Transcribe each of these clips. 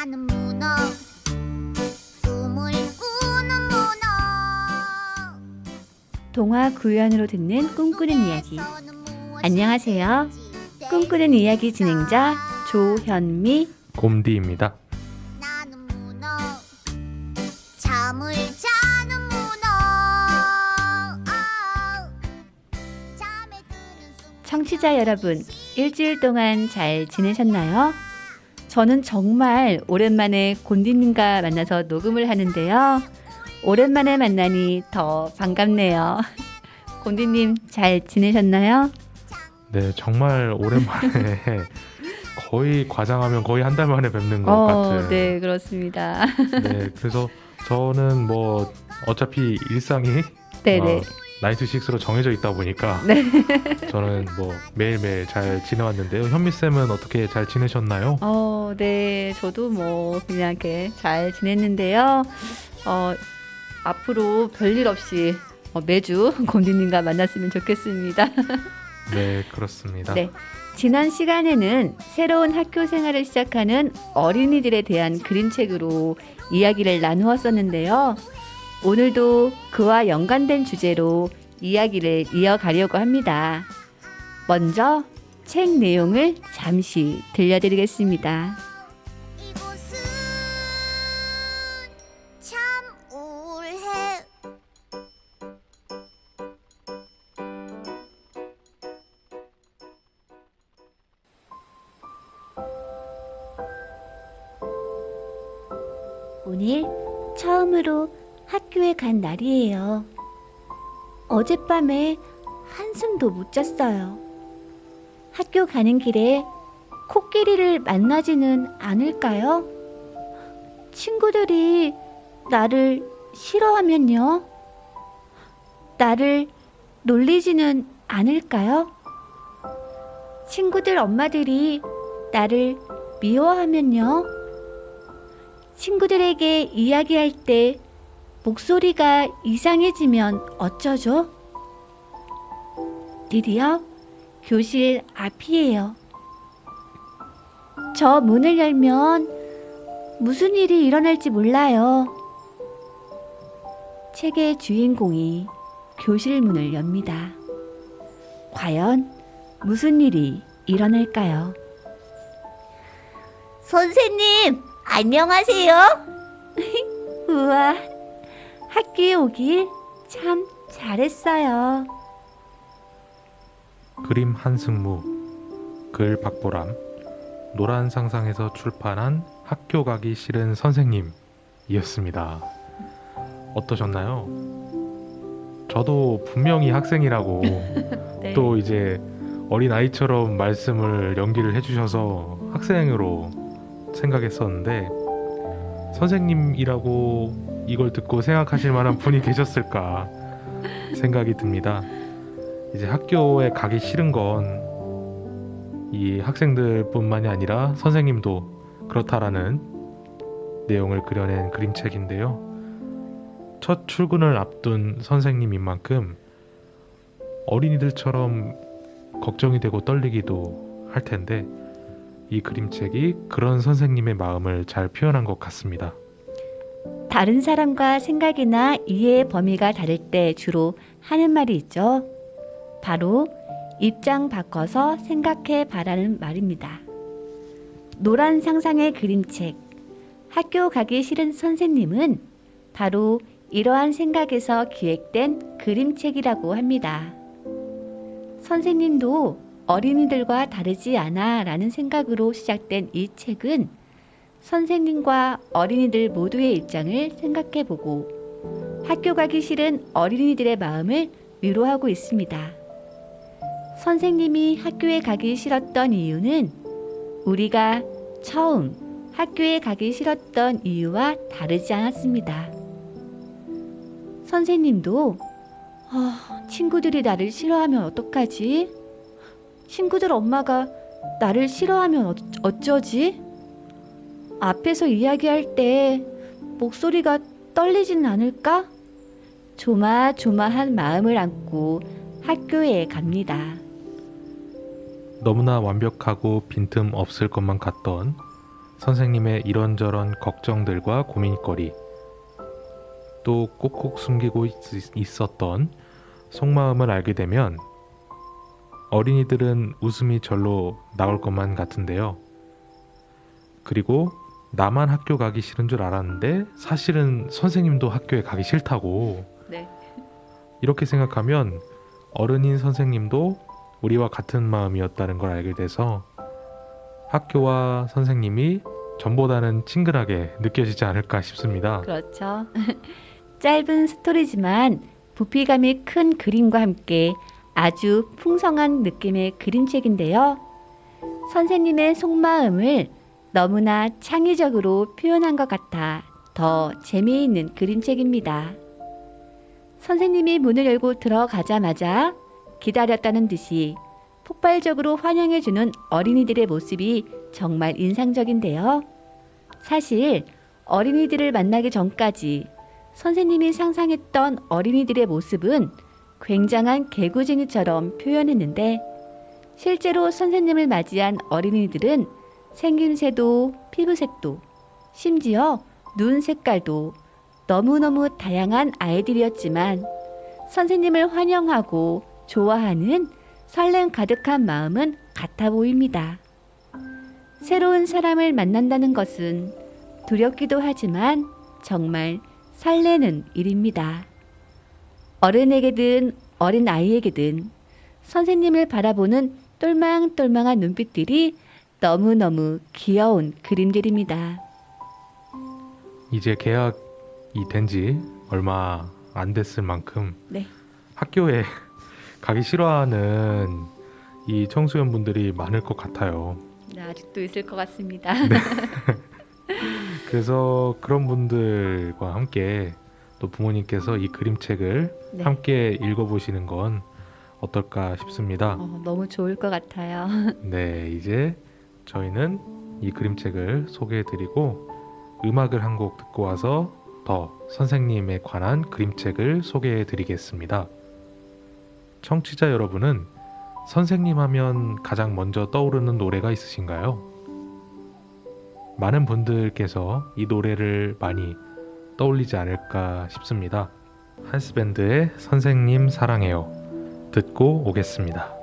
나는 문어 꿈을 꾸는 문어 동화 구연으로 듣는 꿈꾸는 이야기. 안녕하세요. 꿈꾸는 이야기 진행자 조현미 곰디입니다. 나는 문어 잠을 자는 문어 잠에 드는 순간 청취자 여러분, 일주일 동안 잘 지내셨나요? 저는 정말 오랜만에 곤디님과 만나서 녹음을 하는데요. 오랜만에 만나니 더 반갑네요. 곤디님 잘 지내셨나요? 네, 정말 오랜만에 거의 과장하면 거의 한 달 만에 뵙는 것 같은. 네, 그렇습니다. 네, 그래서 저는 뭐 어차피 일상이 네네. 나이트 식스로 정해져 있다 보니까 네. 저는 뭐 매일매일 잘 지내왔는데요. 현미 쌤은 어떻게 잘 지내셨나요? 네, 저도 뭐 그냥 이렇게 잘 지냈는데요. 앞으로 별일 없이 매주 곰디님과 만났으면 좋겠습니다. 네, 그렇습니다. 네, 지난 시간에는 새로운 학교 생활을 시작하는 어린이들에 대한 그림책으로 이야기를 나누었었는데요. 오늘도 그와 연관된 주제로 이야기를 이어가려고 합니다. 먼저 책 내용을 잠시 들려드리겠습니다. 이곳은 참 우울해 오늘 처음으로 학교에 간 날이에요. 어젯밤에 한숨도 못 잤어요. 학교 가는 길에 코끼리를 만나지는 않을까요? 친구들이 나를 싫어하면요? 나를 놀리지는 않을까요? 친구들 엄마들이 나를 미워하면요? 친구들에게 이야기할 때 목소리가 이상해지면 어쩌죠? 드디어 교실 앞이에요. 저 문을 열면 무슨 일이 일어날지 몰라요. 책의 주인공이 교실 문을 엽니다. 과연 무슨 일이 일어날까요? 선생님, 안녕하세요. 우와, 학교에 오길 참 잘했어요. 그림 한승무, 글 박보람, 노란 상상에서 출판한 학교 가기 싫은 선생님이었습니다. 어떠셨나요? 저도 분명히 학생이라고 네. 또 이제 어린 아이처럼 말씀을 연기를 해주셔서 학생으로 생각했었는데 선생님이라고 이걸 듣고 생각하실 만한 분이 계셨을까 생각이 듭니다. 이제 학교에 가기 싫은 건 이 학생들뿐만이 아니라 선생님도 그렇다라는 내용을 그려낸 그림책인데요. 첫 출근을 앞둔 선생님인 만큼 어린이들처럼 걱정이 되고 떨리기도 할 텐데 이 그림책이 그런 선생님의 마음을 잘 표현한 것 같습니다. 다른 사람과 생각이나 이해의 범위가 다를 때 주로 하는 말이 있죠. 바로 입장 바꿔서 생각해 봐라는 말입니다. 노란 상상의 그림책, 학교 가기 싫은 선생님은 바로 이러한 생각에서 기획된 그림책이라고 합니다. 선생님도 어린이들과 다르지 않아 라는 생각으로 시작된 이 책은 선생님과 어린이들 모두의 입장을 생각해보고 학교 가기 싫은 어린이들의 마음을 위로하고 있습니다. 선생님이 학교에 가기 싫었던 이유는 우리가 처음 학교에 가기 싫었던 이유와 다르지 않았습니다. 선생님도 친구들이 나를 싫어하면 어떡하지? 친구들 엄마가 나를 싫어하면 어쩌지? 앞에서 이야기할 때 목소리가 떨리진 않을까? 조마조마한 마음을 안고 학교에 갑니다. 너무나 완벽하고 빈틈 없을 것만 같던 선생님의 이런저런 걱정들과 고민거리, 또 꼭꼭 숨기고 있었던 속마음을 알게 되면 어린이들은 웃음이 절로 나올 것만 같은데요. 그리고 나만 학교 가기 싫은 줄 알았는데 사실은 선생님도 학교에 가기 싫다고. 네. 이렇게 생각하면 어른인 선생님도 우리와 같은 마음이었다는 걸 알게 돼서 학교와 선생님이 전보다는 친근하게 느껴지지 않을까 싶습니다. 그렇죠. 짧은 스토리지만 부피감이 큰 그림과 함께 아주 풍성한 느낌의 그림책인데요. 선생님의 속마음을 너무나 창의적으로 표현한 것 같아 더 재미있는 그림책입니다. 선생님이 문을 열고 들어가자마자 기다렸다는 듯이 폭발적으로 환영해주는 어린이들의 모습이 정말 인상적인데요. 사실 어린이들을 만나기 전까지 선생님이 상상했던 어린이들의 모습은 굉장한 개구쟁이처럼 표현했는데 실제로 선생님을 맞이한 어린이들은 생김새도 피부색도 심지어 눈 색깔도 너무너무 다양한 아이들이었지만 선생님을 환영하고 좋아하는 설렘 가득한 마음은 같아 보입니다. 새로운 사람을 만난다는 것은 두렵기도 하지만 정말 설레는 일입니다. 어른에게든 어린아이에게든 선생님을 바라보는 똘망똘망한 눈빛들이 너무너무 귀여운 그림들입니다. 이제 개학이 된 지 얼마 안 됐을 만큼 네. 학교에 가기 싫어하는 이 청소년분들이 많을 것 같아요. 네, 아직도 있을 것 같습니다. 그래서 그런 분들과 함께 또 부모님께서 이 그림책을 네. 함께 읽어보시는 건 어떨까 싶습니다. 너무 좋을 것 같아요. 네, 이제 저희는 이 그림책을 소개해드리고 음악을 한 곡 듣고 와서 더 선생님에 관한 그림책을 소개해드리겠습니다. 청취자 여러분은 선생님 하면 가장 먼저 떠오르는 노래가 있으신가요? 많은 분들께서 이 노래를 많이 떠올리지 않을까 싶습니다. 한스밴드의 선생님 사랑해요 듣고 오겠습니다.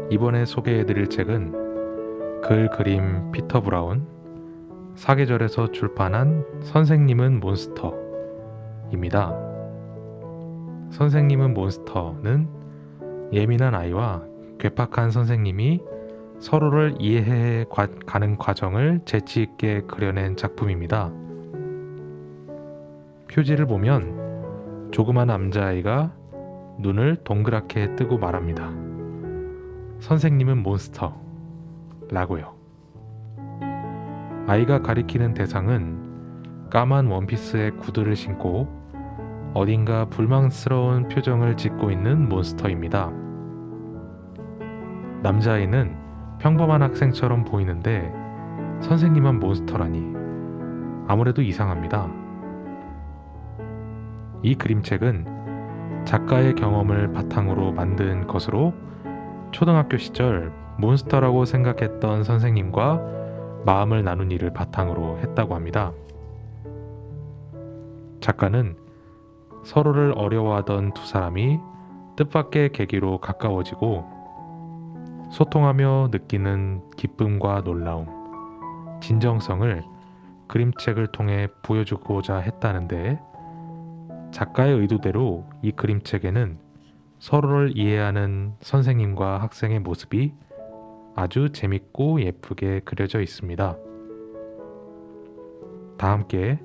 이번에 소개해드릴 책은 글 그림 피터 브라운, 사계절에서 출판한 선생님은 몬스터입니다. 선생님은 몬스터는 예민한 아이와 괴팍한 선생님이 서로를 이해해 가는 과정을 재치 있게 그려낸 작품입니다. 표지를 보면 조그만 남자아이가 눈을 동그랗게 뜨고 말합니다. 선생님은 몬스터 라고요. 아이가 가리키는 대상은 까만 원피스에 구두를 신고 어딘가 불만스러운 표정을 짓고 있는 몬스터입니다. 남자아이는 평범한 학생처럼 보이는데 선생님은 몬스터라니 아무래도 이상합니다. 이 그림책은 작가의 경험을 바탕으로 만든 것으로 초등학교 시절 몬스터라고 생각했던 선생님과 마음을 나눈 일을 바탕으로 했다고 합니다. 작가는 서로를 어려워하던 두 사람이 뜻밖의 계기로 가까워지고 소통하며 느끼는 기쁨과 놀라움, 진정성을 그림책을 통해 보여주고자 했다는데 작가의 의도대로 이 그림책에는 서로를 이해하는 선생님과 학생의 모습이 아주 재밌고 예쁘게 그려져 있습니다. 다 함께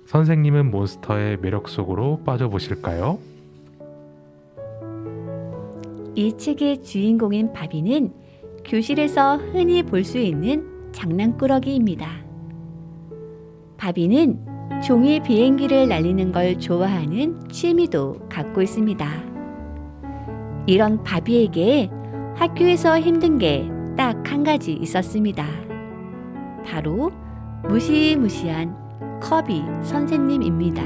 선생님은 몬스터의 매력 속으로 빠져보실까요? 이 책의 주인공인 바비는 교실에서 흔히 볼 수 있는 장난꾸러기입니다. 바비는 종이 비행기를 날리는 걸 좋아하는 취미도 갖고 있습니다. 이런 바비에게 학교에서 힘든 게 딱 한 가지 있었습니다. 바로 무시무시한 커비 선생님입니다.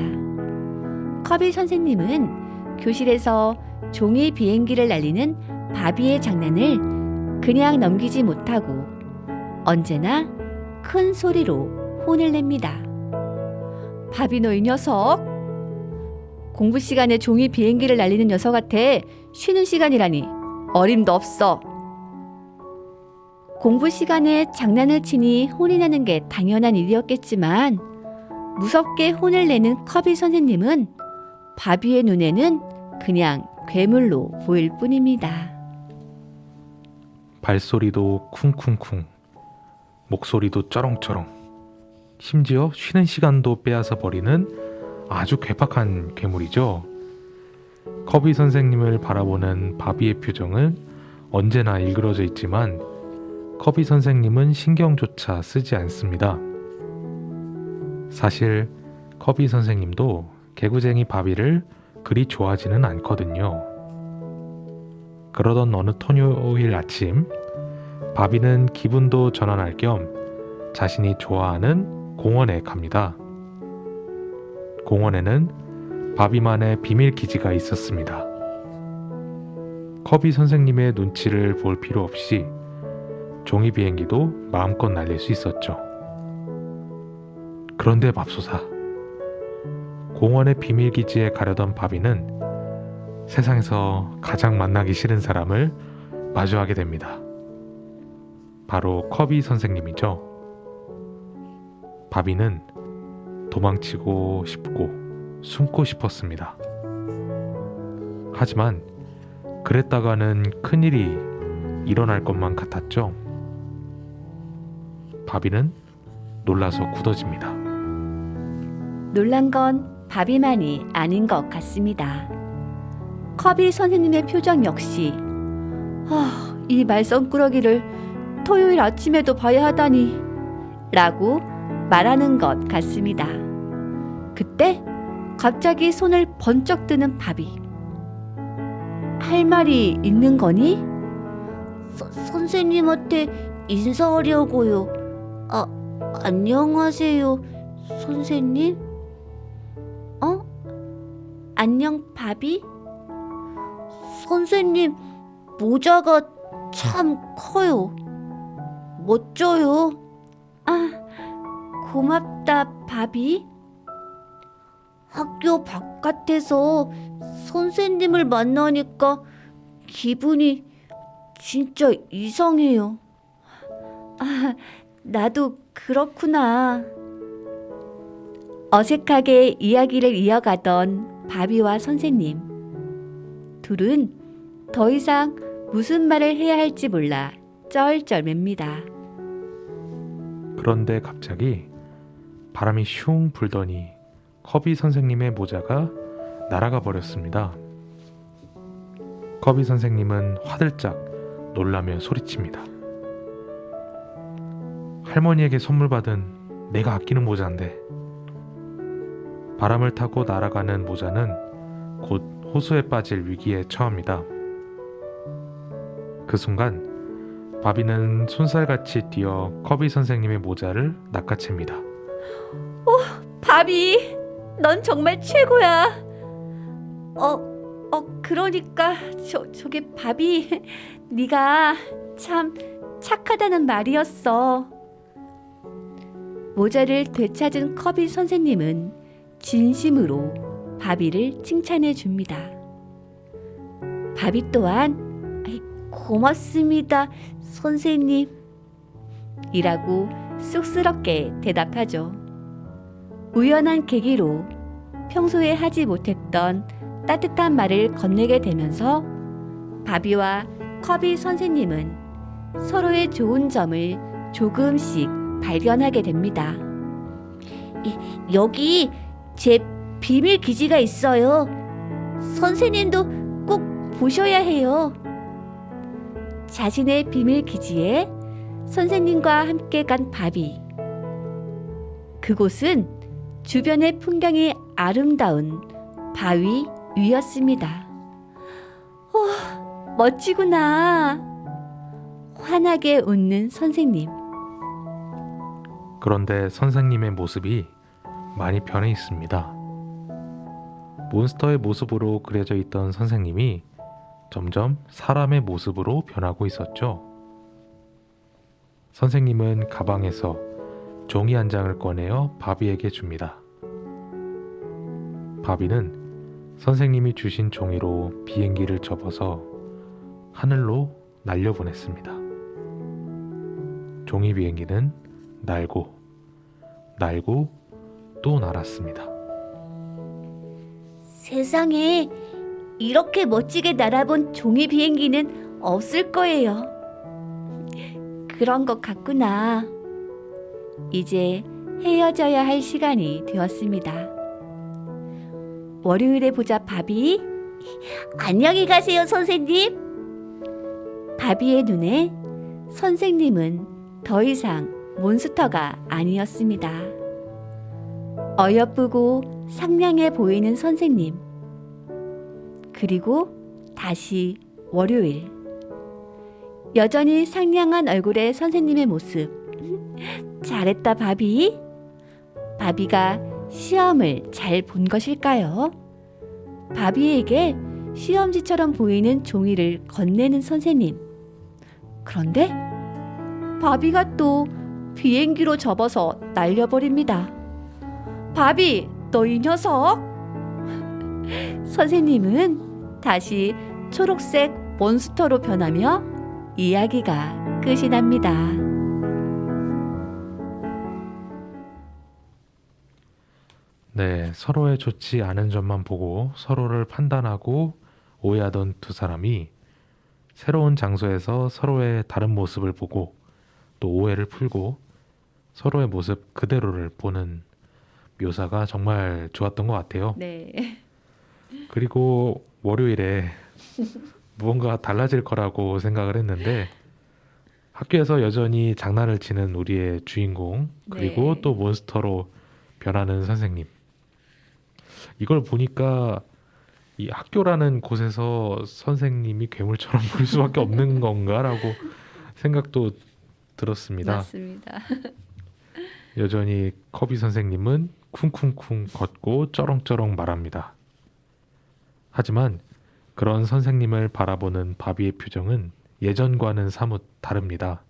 커비 선생님은 교실에서 종이 비행기를 날리는 바비의 장난을 그냥 넘기지 못하고 언제나 큰 소리로 혼을 냅니다. 바비 너 이 녀석! 공부 시간에 종이 비행기를 날리는 녀석한테 쉬는 시간이라니 어림도 없어. 공부 시간에 장난을 치니 혼이 나는 게 당연한 일이었겠지만 무섭게 혼을 내는 커비 선생님은 바비의 눈에는 그냥 괴물로 보일 뿐입니다. 발소리도 쿵쿵쿵, 목소리도 쩌렁쩌렁, 심지어 쉬는 시간도 빼앗아 버리는 아주 괴팍한 괴물이죠. 커비 선생님을 바라보는 바비의 표정은 언제나 일그러져 있지만 커비 선생님은 신경조차 쓰지 않습니다. 사실 커비 선생님도 개구쟁이 바비를 그리 좋아하지는 않거든요. 그러던 어느 토요일 아침, 바비는 기분도 전환할 겸 자신이 좋아하는 공원에 갑니다. 공원에는 바비만의 비밀 기지가 있었습니다. 커비 선생님의 눈치를 볼 필요 없이 종이 비행기도 마음껏 날릴 수 있었죠. 그런데 맙소사, 공원의 비밀 기지에 가려던 바비는 세상에서 가장 만나기 싫은 사람을 마주하게 됩니다. 바로 커비 선생님이죠. 바비는 도망치고 싶고 숨고 싶었습니다. 하지만 그랬다가는 큰일이 일어날 것만 같았죠. 바비는 놀라서 굳어집니다. 놀란 건 바비만이 아닌 것 같습니다. 커비 선생님의 표정 역시 이 말썽꾸러기를 토요일 아침에도 봐야 하다니 라고 말하는 것 같습니다. 그때 갑자기 손을 번쩍 드는 바비. 할 말이 있는 거니? 선생님한테 인사하려고요. 안녕하세요, 선생님. 안녕 바비? 선생님, 모자가 참 커요. 멋져요. 고맙다 바비. 학교 바깥에서 선생님을 만나니까 기분이 진짜 이상해요. 아, 나도 그렇구나. 어색하게 이야기를 이어가던 바비와 선생님. 둘은 더 이상 무슨 말을 해야 할지 몰라 쩔쩔맵니다. 그런데 갑자기 바람이 슝 불더니 커비 선생님의 모자가 날아가 버렸습니다. 커비 선생님은 화들짝 놀라며 소리칩니다. 할머니에게 선물 받은 내가 아끼는 모자인데. 바람을 타고 날아가는 모자는 곧 호수에 빠질 위기에 처합니다. 그 순간 바비는 손살같이 뛰어 커비 선생님의 모자를 낚아챕니다. 바비, 넌 정말 최고야. 그러니까 저게 바비, 네가 참 착하다는 말이었어. 모자를 되찾은 커비 선생님은 진심으로 바비를 칭찬해 줍니다. 바비 또한 고맙습니다, 선생님. 이라고 쑥스럽게 대답하죠. 우연한 계기로 평소에 하지 못했던 따뜻한 말을 건네게 되면서 바비와 커비 선생님은 서로의 좋은 점을 조금씩 발견하게 됩니다. 여기 제 비밀 기지가 있어요. 선생님도 꼭 보셔야 해요. 자신의 비밀 기지에 선생님과 함께 간 바비. 그곳은 주변의 풍경이 아름다운 바위 위였습니다. 멋지구나. 환하게 웃는 선생님. 그런데 선생님의 모습이 많이 변해 있습니다. 몬스터의 모습으로 그려져 있던 선생님이 점점 사람의 모습으로 변하고 있었죠. 선생님은 가방에서 종이 한 장을 꺼내어 바비에게 줍니다. 바비는 선생님이 주신 종이로 비행기를 접어서 하늘로 날려보냈습니다. 종이 비행기는 날고 또 날았습니다. 세상에 이렇게 멋지게 날아본 종이 비행기는 없을 거예요. 그런 것 같구나. 이제 헤어져야 할 시간이 되었습니다. 월요일에 보자, 바비. 안녕히 가세요, 선생님. 바비의 눈에 선생님은 더 이상 몬스터가 아니었습니다. 어여쁘고 상냥해 보이는 선생님. 그리고 다시 월요일. 여전히 상냥한 얼굴의 선생님의 모습. 잘했다, 바비. 바비가 시험을 잘 본 것일까요? 바비에게 시험지처럼 보이는 종이를 건네는 선생님. 그런데 바비가 또 비행기로 접어서 날려버립니다. 바비, 너 이 녀석! 선생님은 다시 초록색 몬스터로 변하며 이야기가 끝이 납니다. 네, 서로의 좋지 않은 점만 보고 서로를 판단하고 오해하던 두 사람이 새로운 장소에서 서로의 다른 모습을 보고 또 오해를 풀고 서로의 모습 그대로를 보는 묘사가 정말 좋았던 것 같아요. 네. 그리고 월요일에 무언가 달라질 거라고 생각을 했는데 학교에서 여전히 장난을 치는 우리의 주인공 그리고 네. 또 몬스터로 변하는 선생님. 이걸 보니까 이 학교라는 곳에서 선생님이 괴물처럼 보일 수밖에 없는 건가라고 생각도 들었습니다. 맞습니다. 여전히 커비 선생님은 쿵쿵쿵 걷고 쩌렁쩌렁 말합니다. 하지만 그런 선생님을 바라보는 바비의 표정은 예전과는 사뭇 다릅니다.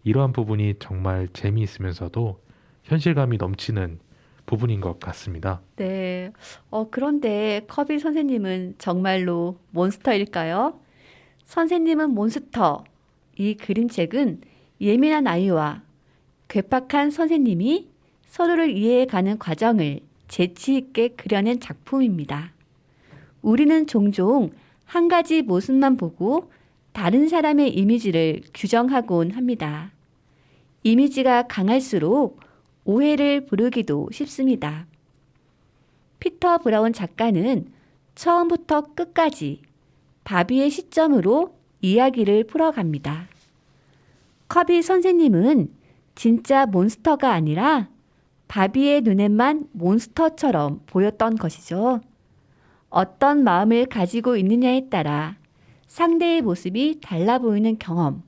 이러한 부분이 정말 재미있으면서도 현실감이 넘치는 부분인 것 같습니다. 네. 그런데 커비 선생님은 정말로 몬스터일까요? 선생님은 몬스터. 이 그림책은 예민한 아이와 괴팍한 선생님이 서로를 이해해가는 과정을 재치 있게 그려낸 작품입니다. 우리는 종종 한 가지 모습만 보고 다른 사람의 이미지를 규정하곤 합니다. 이미지가 강할수록 오해를 부르기도 쉽습니다. 피터 브라운 작가는 처음부터 끝까지 바비의 시점으로 이야기를 풀어갑니다. 커비 선생님은 진짜 몬스터가 아니라 바비의 눈에만 몬스터처럼 보였던 것이죠. 어떤 마음을 가지고 있느냐에 따라 상대의 모습이 달라 보이는 경험,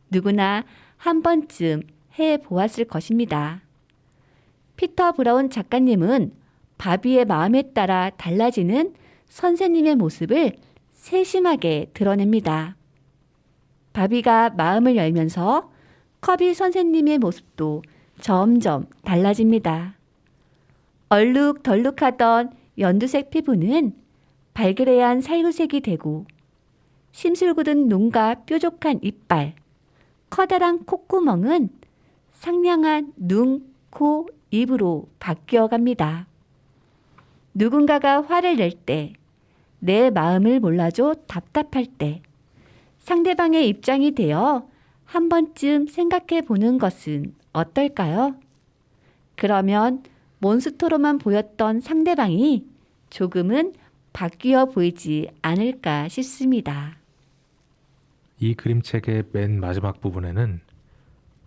누구나 한 번쯤 해보았을 것입니다. 피터 브라운 작가님은 바비의 마음에 따라 달라지는 선생님의 모습을 세심하게 드러냅니다. 바비가 마음을 열면서 커비 선생님의 모습도 점점 달라집니다. 얼룩덜룩하던 연두색 피부는 발그레한 살구색이 되고 심술궂은 눈과 뾰족한 이빨, 커다란 콧구멍은 상냥한 눈, 코, 입으로 바뀌어갑니다. 누군가가 화를 낼 때, 내 마음을 몰라줘 답답할 때, 상대방의 입장이 되어 한 번쯤 생각해 보는 것은 어떨까요? 그러면 몬스터로만 보였던 상대방이 조금은 바뀌어 보이지 않을까 싶습니다. 이 그림책의 맨 마지막 부분에는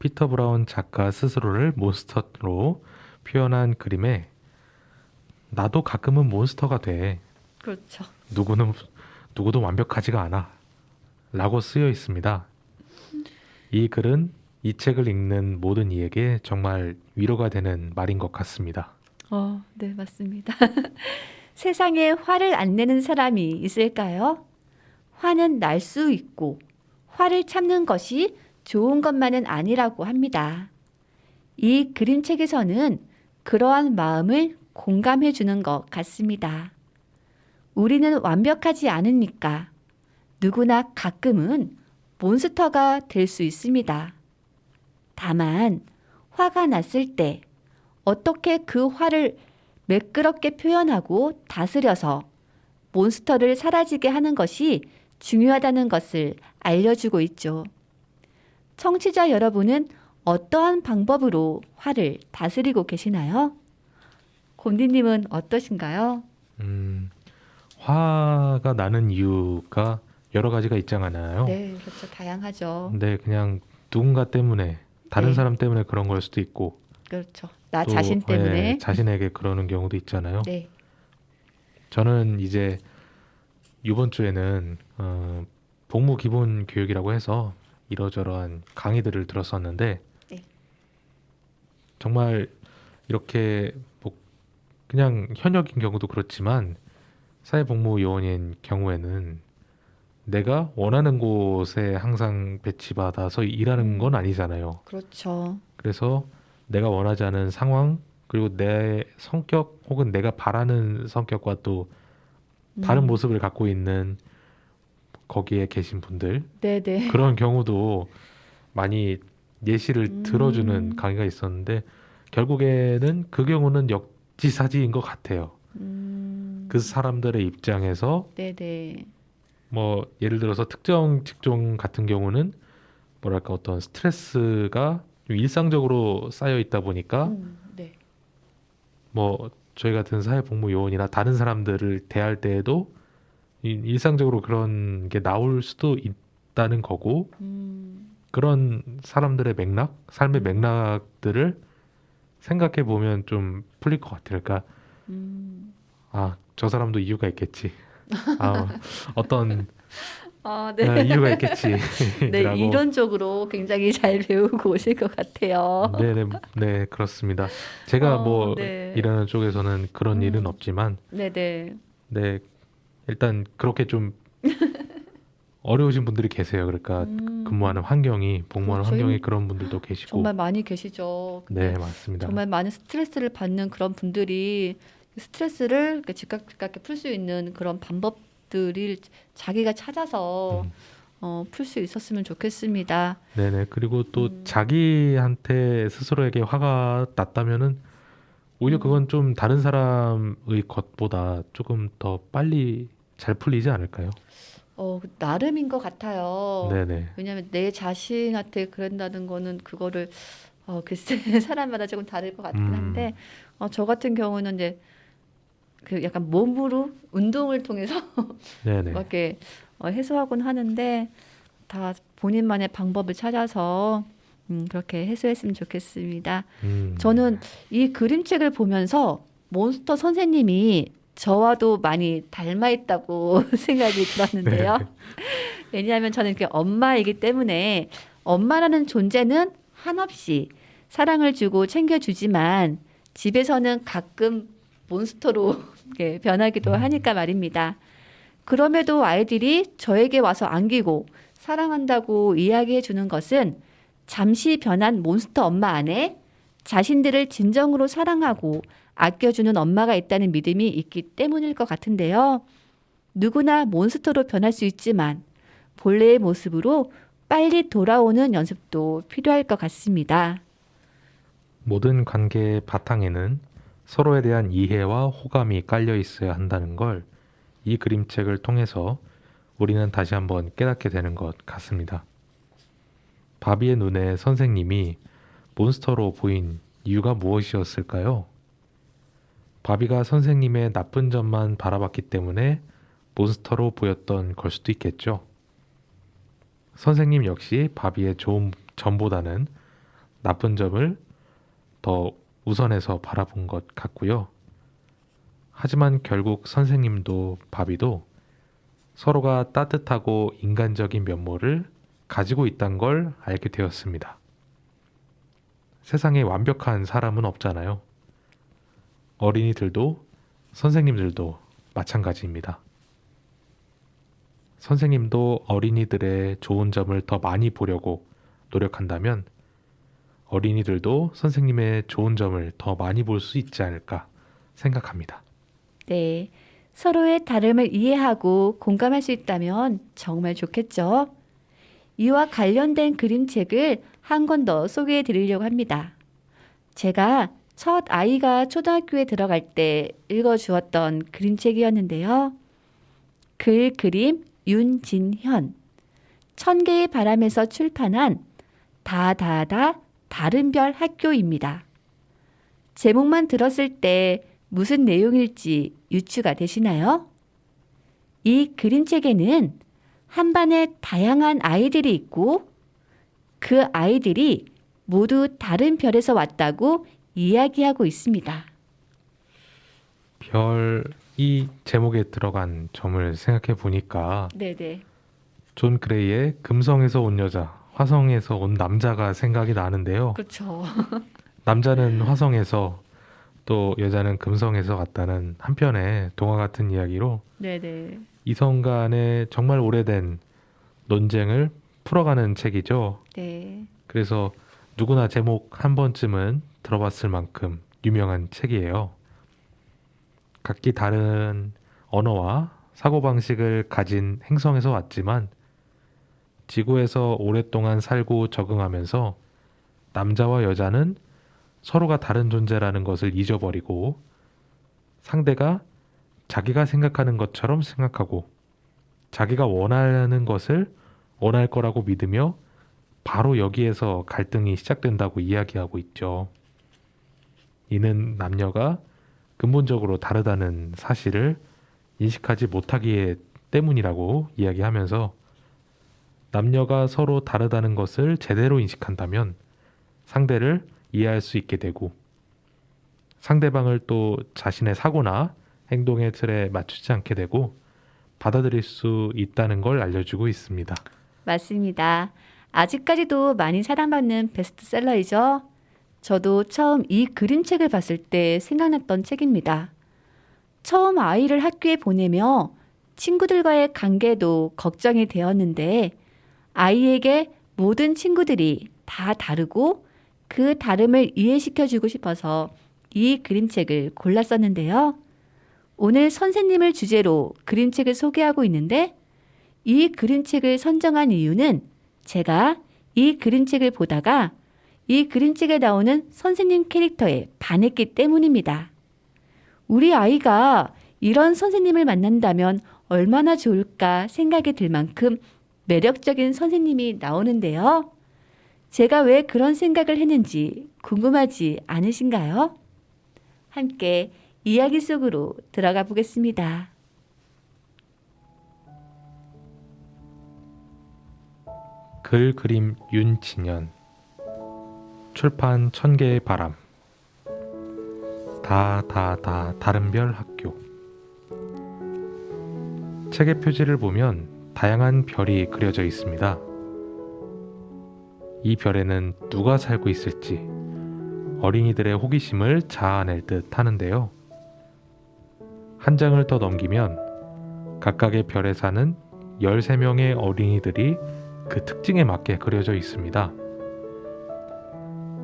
피터 브라운 작가 스스로를 몬스터로 표현한 그림에 나도 가끔은 몬스터가 돼. 그렇죠. 누구도 완벽하지가 않아. 라고 쓰여 있습니다. 이 글은 이 책을 읽는 모든 이에게 정말 위로가 되는 말인 것 같습니다. 네, 맞습니다. 세상에 화를 안 내는 사람이 있을까요? 화는 날 수 있고 화를 참는 것이 좋은 것만은 아니라고 합니다. 이 그림책에서는 그러한 마음을 공감해 주는 것 같습니다. 우리는 완벽하지 않으니까 누구나 가끔은 몬스터가 될 수 있습니다. 다만 화가 났을 때 어떻게 그 화를 매끄럽게 표현하고 다스려서 몬스터를 사라지게 하는 것이 중요하다는 것을 알려주고 있죠. 청취자 여러분은 어떠한 방법으로 화를 다스리고 계시나요? 곰디님은 어떠신가요? 화가 나는 이유가 여러 가지가 있잖아요. 네, 그렇죠. 다양하죠. 근데 그냥 누군가 때문에 다른 네. 사람 때문에 그런 걸 수도 있고 그렇죠. 나 또, 자신 때문에. 자신에게 그러는 경우도 있잖아요. 네. 저는 이제 이번 주에는 복무 기본 교육이라고 해서 이러저러한 강의들을 들었었는데 네. 정말 이렇게 뭐 그냥 현역인 경우도 그렇지만 사회복무요원인 경우에는 내가 원하는 곳에 항상 배치받아서 일하는 건 아니잖아요. 그렇죠. 그래서 내가 원하지 않은 상황 그리고 내 성격 혹은 내가 바라는 성격과 또 다른 모습을 갖고 있는 거기에 계신 분들 네네. 그런 경우도 많이 예시를 들어주는 강의가 있었는데 결국에는 그 경우는 역지사지인 것 같아요. 그 사람들의 입장에서 네네. 뭐 예를 들어서 특정 직종 같은 경우는 뭐랄까 어떤 스트레스가 좀 일상적으로 쌓여 있다 보니까 네. 뭐 저희 같은 사회복무요원이나 다른 사람들을 대할 때에도 일상적으로 그런 게 나올 수도 있다는 거고 그런 사람들의 맥락, 삶의 맥락들을 생각해 보면 좀 풀릴 것 같아요. 그러니까 아, 저 사람도 이유가 있겠지. 아, 어떤 네. 이유가 있겠지. 네, 라고. 이론적으로 굉장히 잘 배우고 오실 것 같아요. 네, 그렇습니다. 제가 뭐 네. 일하는 쪽에서는 그런 일은 없지만, 네네. 네, 일단 그렇게 좀 어려우신 분들이 계세요. 그러니까 근무하는 환경이, 복무하는 그렇죠. 환경이 그런 분들도 계시고. 정말 많이 계시죠. 근데 네, 맞습니다. 정말 많은 스트레스를 받는 그런 분들이 스트레스를 즉각 풀 수 있는 그런 방법들을 자기가 찾아서 풀 수 있었으면 좋겠습니다. 네네. 그리고 또 자기한테 스스로에게 화가 났다면은 오히려 그건 좀 다른 사람의 것보다 조금 더 빨리 잘 풀리지 않을까요? 나름인 것 같아요. 네네. 왜냐하면 내 자신한테 그런다는 거는 그거를 글쎄 사람마다 조금 다를 것 같긴 한데 저 같은 경우는 이제 그 약간 몸으로 운동을 통해서 네네. 이렇게 해소하곤 하는데 다 본인만의 방법을 찾아서 그렇게 해소했으면 좋겠습니다. 저는 이 그림책을 보면서 몬스터 선생님이 저와도 많이 닮아 있다고 생각이 들었는데요. 네. 왜냐하면 저는 이렇게 엄마이기 때문에 엄마라는 존재는 한없이 사랑을 주고 챙겨주지만 집에서는 가끔 몬스터로 이렇게 변하기도 하니까 말입니다. 그럼에도 아이들이 저에게 와서 안기고 사랑한다고 이야기해 주는 것은 잠시 변한 몬스터 엄마 안에 자신들을 진정으로 사랑하고 아껴주는 엄마가 있다는 믿음이 있기 때문일 것 같은데요. 누구나 몬스터로 변할 수 있지만 본래의 모습으로 빨리 돌아오는 연습도 필요할 것 같습니다. 모든 관계의 바탕에는 서로에 대한 이해와 호감이 깔려 있어야 한다는 걸 이 그림책을 통해서 우리는 다시 한번 깨닫게 되는 것 같습니다. 바비의 눈에 선생님이 몬스터로 보인 이유가 무엇이었을까요? 바비가 선생님의 나쁜 점만 바라봤기 때문에 몬스터로 보였던 걸 수도 있겠죠. 선생님 역시 바비의 좋은 점보다는 나쁜 점을 더 우선해서 바라본 것 같고요. 하지만 결국 선생님도 바비도 서로가 따뜻하고 인간적인 면모를 가지고 있다는 걸 알게 되었습니다. 세상에 완벽한 사람은 없잖아요. 어린이들도 선생님들도 마찬가지입니다. 선생님도 어린이들의 좋은 점을 더 많이 보려고 노력한다면 어린이들도 선생님의 좋은 점을 더 많이 볼 수 있지 않을까 생각합니다. 네, 서로의 다름을 이해하고 공감할 수 있다면 정말 좋겠죠. 이와 관련된 그림책을 한 권 더 소개해 드리려고 합니다. 제가 첫 아이가 초등학교에 들어갈 때 읽어주었던 그림책이었는데요. 글 그림 윤진현 1000개의 바람에서 출판한 다다다 다른 별 학교입니다. 제목만 들었을 때 무슨 내용일지 유추가 되시나요? 이 그림책에는 한 반에 다양한 아이들이 있고 그 아이들이 모두 다른 별에서 왔다고 이야기하고 있습니다. 별이 제목에 들어간 점을 생각해 보니까 네네. 존 그레이의 금성에서 온 여자, 화성에서 온 남자가 생각이 나는데요. 그렇죠. 남자는 화성에서 또 여자는 금성에서 왔다는 한편의 동화 같은 이야기로 네네. 이성 간의 정말 오래된 논쟁을 풀어가는 책이죠. 네. 그래서 누구나 제목 한 번쯤은 들어봤을 만큼 유명한 책이에요. 각기 다른 언어와 사고방식을 가진 행성에서 왔지만 지구에서 오랫동안 살고 적응하면서 남자와 여자는 서로가 다른 존재라는 것을 잊어버리고 상대가 자기가 생각하는 것처럼 생각하고 자기가 원하는 것을 원할 거라고 믿으며 바로 여기에서 갈등이 시작된다고 이야기하고 있죠. 이는 남녀가 근본적으로 다르다는 사실을 인식하지 못하기 때문이라고 이야기하면서 남녀가 서로 다르다는 것을 제대로 인식한다면 상대를 이해할 수 있게 되고 상대방을 또 자신의 사고나 행동의 틀에 맞추지 않게 되고 받아들일 수 있다는 걸 알려주고 있습니다. 맞습니다. 아직까지도 많이 사랑받는 베스트셀러이죠. 저도 처음 이 그림책을 봤을 때 생각났던 책입니다. 처음 아이를 학교에 보내며 친구들과의 관계도 걱정이 되었는데 아이에게 모든 친구들이 다 다르고 그 다름을 이해시켜주고 싶어서 이 그림책을 골랐었는데요. 오늘 선생님을 주제로 그림책을 소개하고 있는데 이 그림책을 선정한 이유는 제가 이 그림책을 보다가 이 그림책에 나오는 선생님 캐릭터에 반했기 때문입니다. 우리 아이가 이런 선생님을 만난다면 얼마나 좋을까 생각이 들 만큼 매력적인 선생님이 나오는데요. 제가 왜 그런 생각을 했는지 궁금하지 않으신가요? 함께 이야기 속으로 들어가 보겠습니다. 글 그림 윤진현. 출판 천개의 바람. 다른 별 학교. 책의 표지를 보면 다양한 별이 그려져 있습니다. 이 별에는 누가 살고 있을지 어린이들의 호기심을 자아낼 듯 하는데요. 한 장을 더 넘기면 각각의 별에 사는 13명의 어린이들이 그 특징에 맞게 그려져 있습니다.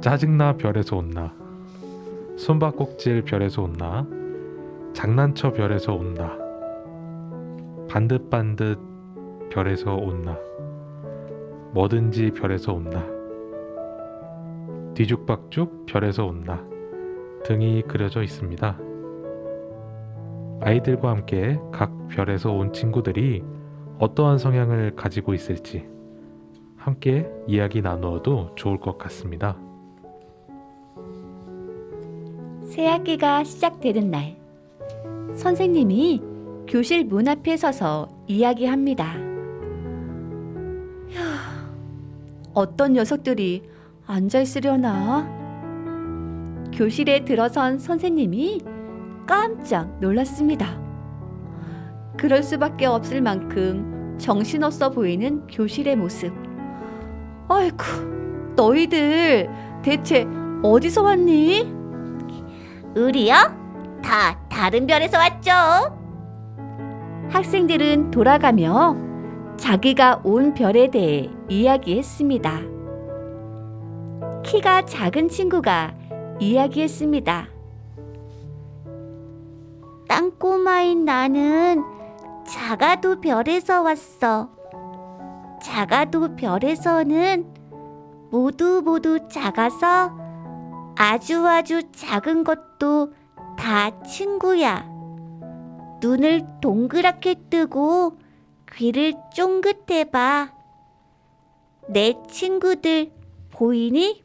짜증나 별에서 온나, 숨바꼭질 별에서 온나, 장난쳐 별에서 온나, 반듯반듯 별에서 온나, 뭐든지 별에서 온나, 뒤죽박죽 별에서 온나 등이 그려져 있습니다. 아이들과 함께 각 별에서 온 친구들이 어떠한 성향을 가지고 있을지 함께 이야기 나누어도 좋을 것 같습니다. 새 학기가 시작되는 날, 선생님이 교실 문 앞에 서서 이야기합니다. 어떤 녀석들이 앉아 있으려나? 교실에 들어선 선생님이 깜짝 놀랐습니다. 그럴 수밖에 없을 만큼 정신없어 보이는 교실의 모습. 아이고, 너희들 대체 어디서 왔니? 우리요? 다 다른 별에서 왔죠. 학생들은 돌아가며 자기가 온 별에 대해 이야기했습니다. 키가 작은 친구가 이야기했습니다. 땅꼬마인 나는 자가도 별에서 왔어. 자가도 별에서는 모두 작아서 아주 작은 것도 다 친구야. 눈을 동그랗게 뜨고 귀를 쫑긋해 봐. 내 친구들 보이니?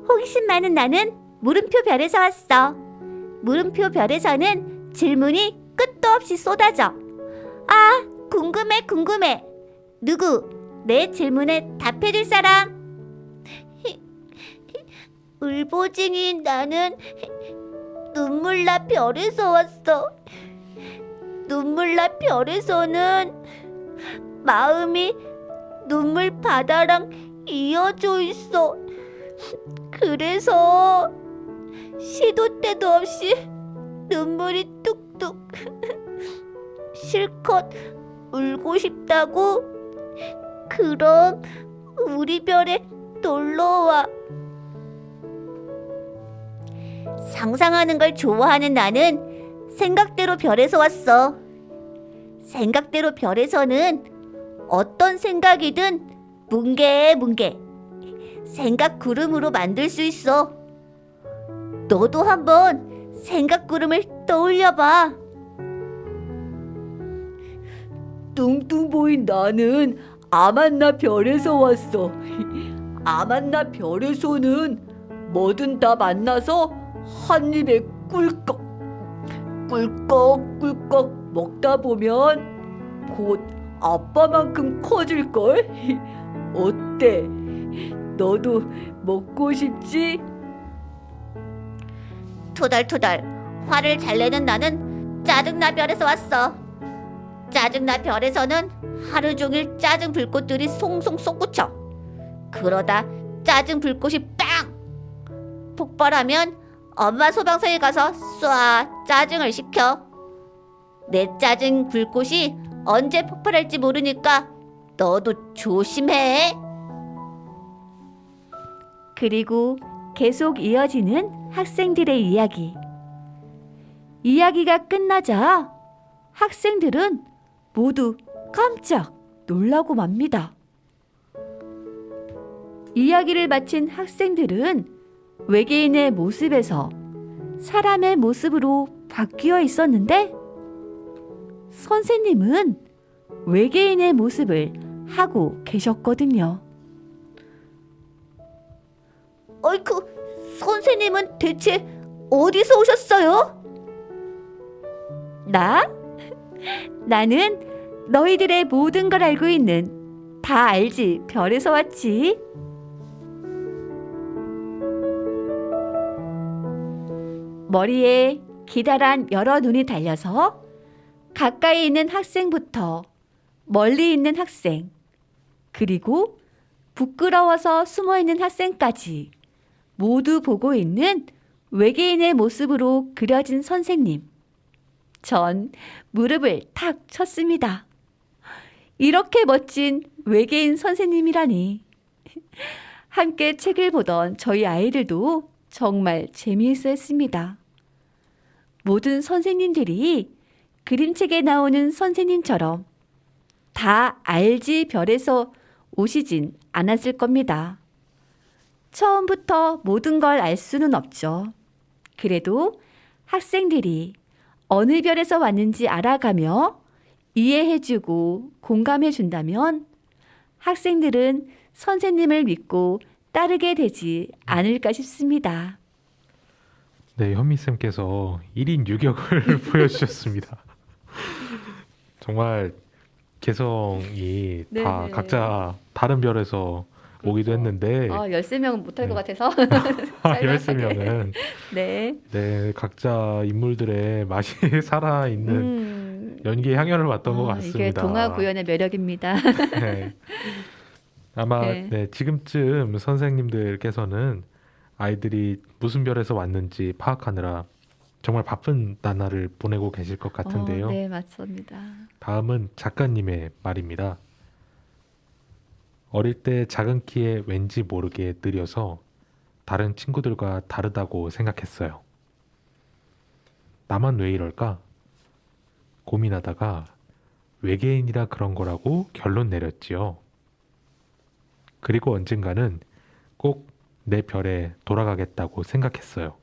호기심 많은 나는 물음표 별에서 왔어. 물음표 별에서는 질문이 끝도 없이 쏟아져. 아, 궁금해. 누구? 내 질문에 답해줄 사람? 울보징이 나는 눈물나 별에서 왔어. 눈물나 별에서는 마음이 눈물 바다랑 이어져 있어. 그래서 시도 때도 없이 눈물이 뚝뚝. 실컷 울고 싶다고? 그럼 우리 별에 놀러와. 상상하는 걸 좋아하는 나는 생각대로 별에서 왔어. 생각대로 별에서는 어떤 생각이든 뭉게뭉게 생각 구름으로 만들 수 있어. 너도 한번 생각 구름을 떠올려봐. 뚱뚱 보인 나는 아만나 별에서 왔어. 아만나 별에서는 뭐든 다 만나서 한 입에 꿀꺽 먹다 보면 곧 아빠만큼 커질걸? 어때? 너도 먹고 싶지? 투덜투덜 화를 잘 내는 나는 짜증나 별에서 왔어. 짜증나 별에서는 하루 종일 짜증 불꽃들이 송송 솟구쳐. 그러다 짜증 불꽃이 빵! 폭발하면 엄마 소방서에 가서 쏴 짜증을 식혀. 내 짜증 불꽃이 언제 폭발할지 모르니까 너도 조심해. 그리고 계속 이어지는 학생들의 이야기. 이야기가 끝나자 학생들은 모두 깜짝 놀라고 맙니다. 이야기를 마친 학생들은 외계인의 모습에서 사람의 모습으로 바뀌어 있었는데 선생님은 외계인의 모습을 하고 계셨거든요. 어이쿠, 선생님은 대체 어디서 오셨어요? 나는 너희들의 모든 걸 알고 있는 다 알지 별에서 왔지. 머리에 기다란 여러 눈이 달려서 가까이 있는 학생부터 멀리 있는 학생, 그리고 부끄러워서 숨어 있는 학생까지 모두 보고 있는 외계인의 모습으로 그려진 선생님. 전 무릎을 탁 쳤습니다. 이렇게 멋진 외계인 선생님이라니. 함께 책을 보던 저희 아이들도 정말 재미있어 했습니다. 모든 선생님들이 그림책에 나오는 선생님처럼 다 알지 별에서 오시진 않았을 겁니다. 처음부터 모든 걸 알 수는 없죠. 그래도 학생들이 어느 별에서 왔는지 알아가며 이해해주고 공감해준다면 학생들은 선생님을 믿고 따르게 되지 않을까 싶습니다. 네, 현미쌤께서 1인 유격을 보여주셨습니다. 정말 개성이 다 네네. 각자 다른 별에서 오기도 했는데 13명은 못할 것 네. 같아서 13명은 네. 네, 각자 인물들의 맛이 살아있는 연기의 향연을 맡던 것 같습니다. 이게 동화 구연의 매력입니다. 네. 아마 네. 네, 지금쯤 선생님들께서는 아이들이 무슨 별에서 왔는지 파악하느라 정말 바쁜 나날을 보내고 계실 것 같은데요. 네, 맞습니다. 다음은 작가님의 말입니다. 어릴 때 작은 키에 왠지 모르게 느려서 다른 친구들과 다르다고 생각했어요. 나만 왜 이럴까? 고민하다가 외계인이라 그런 거라고 결론 내렸지요. 그리고 언젠가는 꼭 내 별에 돌아가겠다고 생각했어요.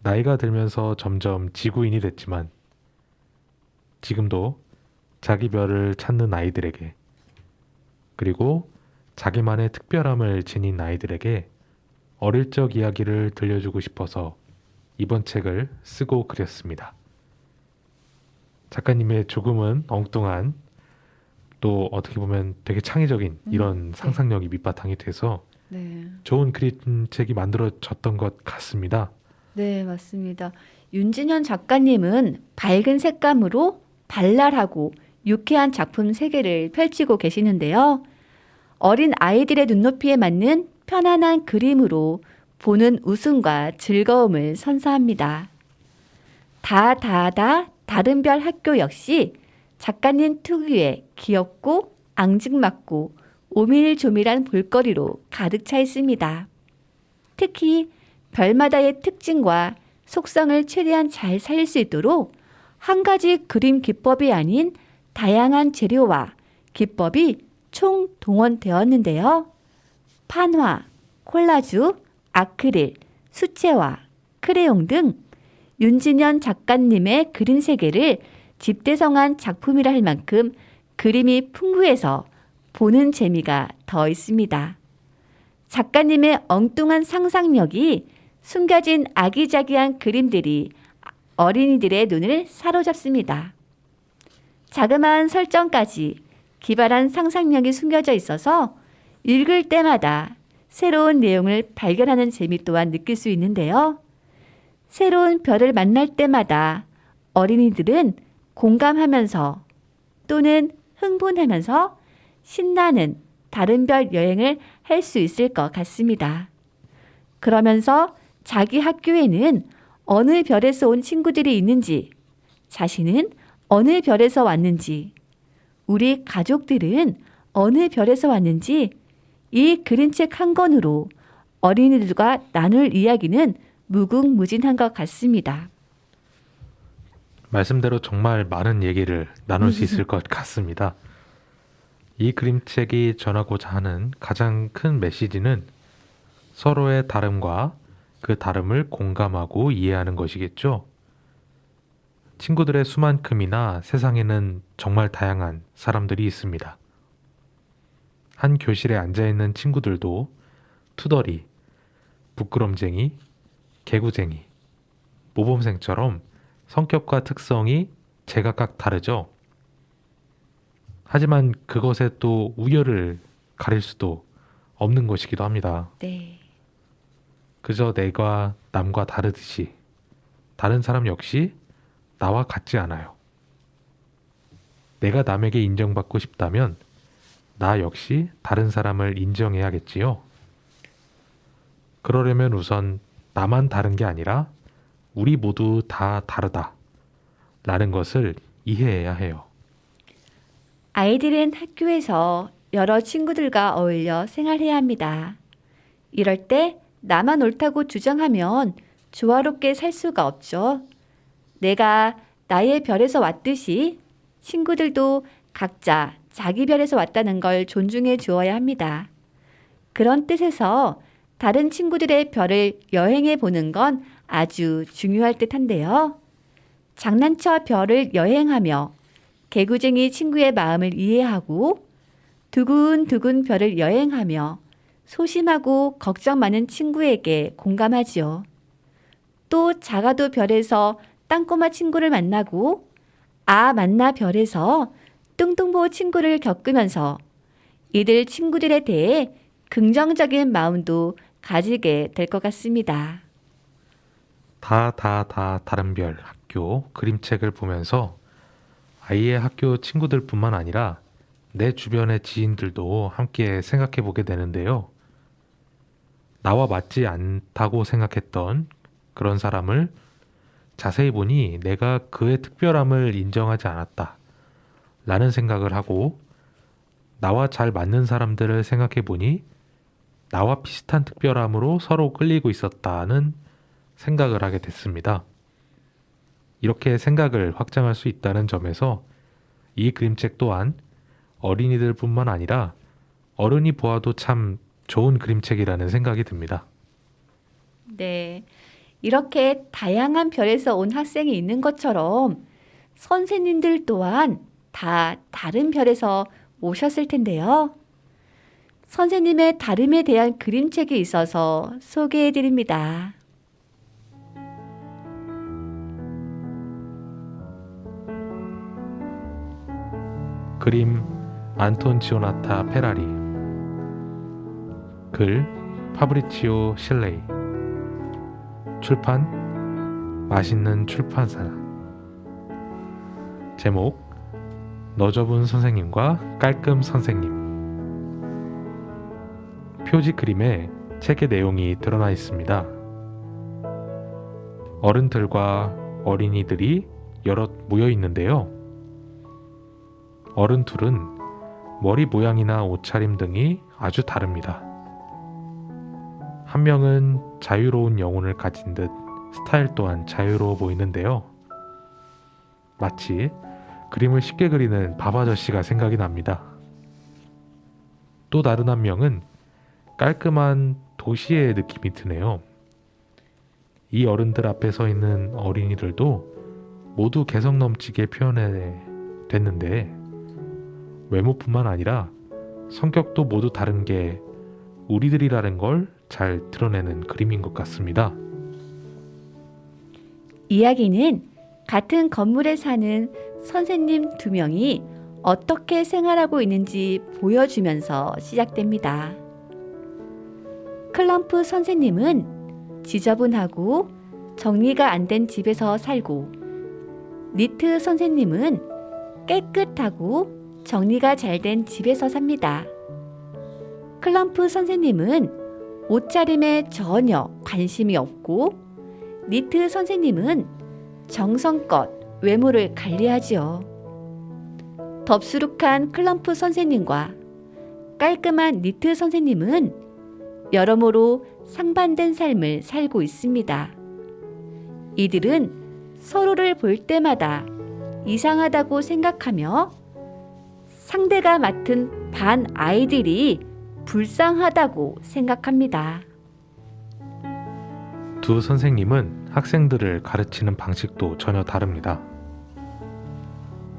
나이가 들면서 점점 지구인이 됐지만 지금도 자기 별을 찾는 아이들에게, 그리고 자기만의 특별함을 지닌 아이들에게 어릴 적 이야기를 들려주고 싶어서 이번 책을 쓰고 그렸습니다. 작가님의 조금은 엉뚱한, 또 어떻게 보면 되게 창의적인 이런 상상력이 밑바탕이 돼서 네. 좋은 그림책이 만들어졌던 것 같습니다. 네, 맞습니다. 윤진현 작가님은 밝은 색감으로 발랄하고 유쾌한 작품 세계를 펼치고 계시는데요. 어린 아이들의 눈높이에 맞는 편안한 그림으로 보는 웃음과 즐거움을 선사합니다. 다른 별 학교 역시 작가님 특유의 귀엽고 앙증맞고 오밀조밀한 볼거리로 가득 차 있습니다. 특히 별마다의 특징과 속성을 최대한 잘 살릴 수 있도록 한 가지 그림 기법이 아닌 다양한 재료와 기법이 총동원되었는데요. 판화, 콜라주, 아크릴, 수채화, 크레용 등 윤진현 작가님의 그림 세계를 집대성한 작품이라 할 만큼 그림이 풍부해서 보는 재미가 더 있습니다. 작가님의 엉뚱한 상상력이 숨겨진 아기자기한 그림들이 어린이들의 눈을 사로잡습니다. 자그마한 설정까지 기발한 상상력이 숨겨져 있어서 읽을 때마다 새로운 내용을 발견하는 재미 또한 느낄 수 있는데요. 새로운 별을 만날 때마다 어린이들은 공감하면서 또는 흥분하면서 신나는 다른 별 여행을 할 수 있을 것 같습니다. 그러면서 자기 학교에는 어느 별에서 온 친구들이 있는지, 자신은 어느 별에서 왔는지, 우리 가족들은 어느 별에서 왔는지 이 그림책 한 권으로 어린이들과 나눌 이야기는 무궁무진한 것 같습니다. 말씀대로 정말 많은 얘기를 나눌 수 있을 것 같습니다. 이 그림책이 전하고자 하는 가장 큰 메시지는 서로의 다름과 그 다름을 공감하고 이해하는 것이겠죠. 친구들의 수만큼이나 세상에는 정말 다양한 사람들이 있습니다. 한 교실에 앉아있는 친구들도 투덜이, 부끄럼쟁이, 개구쟁이, 모범생처럼 성격과 특성이 제각각 다르죠. 하지만 그것에 또 우열을 가릴 수도 없는 것이기도 합니다. 네. 그저 내가 남과 다르듯이 다른 사람 역시 나와 같지 않아요. 내가 남에게 인정받고 싶다면 나 역시 다른 사람을 인정해야겠지요. 그러려면 우선 나만 다른 게 아니라 우리 모두 다 다르다 라는 것을 이해해야 해요. 아이들은 학교에서 여러 친구들과 어울려 생활해야 합니다. 이럴 때 나만 옳다고 주장하면 조화롭게 살 수가 없죠. 내가 나의 별에서 왔듯이 친구들도 각자 자기 별에서 왔다는 걸 존중해 주어야 합니다. 그런 뜻에서 다른 친구들의 별을 여행해 보는 건 아주 중요할 듯한데요. 장난쳐 별을 여행하며 개구쟁이 친구의 마음을 이해하고 두근두근 별을 여행하며 소심하고 걱정 많은 친구에게 공감하지요. 또 작아도 별에서 땅꼬마 친구를 만나고 만나 별에서 뚱뚱보 친구를 겪으면서 이들 친구들에 대해 긍정적인 마음도 가지게 될 것 같습니다. 다 다른 별 학교 그림책을 보면서 아이의 학교 친구들뿐만 아니라 내 주변의 지인들도 함께 생각해 보게 되는데요. 나와 맞지 않다고 생각했던 그런 사람을 자세히 보니 내가 그의 특별함을 인정하지 않았다 라는 생각을 하고, 나와 잘 맞는 사람들을 생각해 보니 나와 비슷한 특별함으로 서로 끌리고 있었다는 생각을 하게 됐습니다. 이렇게 생각을 확장할 수 있다는 점에서 이 그림책 또한 어린이들뿐만 아니라 어른이 보아도 참 좋은 그림책이라는 생각이 듭니다. 네. 이렇게 다양한 별에서 온 학생이 있는 것처럼 선생님들 또한 다 다른 별에서 오셨을 텐데요. 선생님의 다름에 대한 그림책이 있어서 소개해 드립니다. 그림 안톤 지오나타 페라리, 글 파브리치오 실레이, 출판 맛있는 출판사. 제목 너저분 선생님과 깔끔 선생님. 표지 그림에 책의 내용이 드러나 있습니다. 어른들과 어린이들이 여럿 모여 있는데요. 어른 둘은 머리 모양이나 옷차림 등이 아주 다릅니다. 한 명은 자유로운 영혼을 가진 듯 스타일 또한 자유로워 보이는데요. 마치 그림을 쉽게 그리는 밥 아저씨가 생각이 납니다. 또 다른 한 명은 깔끔한 도시의 느낌이 드네요. 이 어른들 앞에 서 있는 어린이들도 모두 개성 넘치게 표현해 됐는데, 외모뿐만 아니라 성격도 모두 다른 게 우리들이라는 걸 잘 드러내는 그림인 것 같습니다. 이야기는 같은 건물에 사는 선생님 2명이 어떻게 생활하고 있는지 보여주면서 시작됩니다. 클럼프 선생님은 지저분하고 정리가 안 된 집에서 살고, 니트 선생님은 깨끗하고 정리가 잘 된 집에서 삽니다. 클럼프 선생님은 옷차림에 전혀 관심이 없고, 니트 선생님은 정성껏 외모를 관리하지요. 덥수룩한 클럼프 선생님과 깔끔한 니트 선생님은 여러모로 상반된 삶을 살고 있습니다. 이들은 서로를 볼 때마다 이상하다고 생각하며 상대가 맡은 반 아이들이 불쌍하다고 생각합니다. 두 선생님은 학생들을 가르치는 방식도 전혀 다릅니다.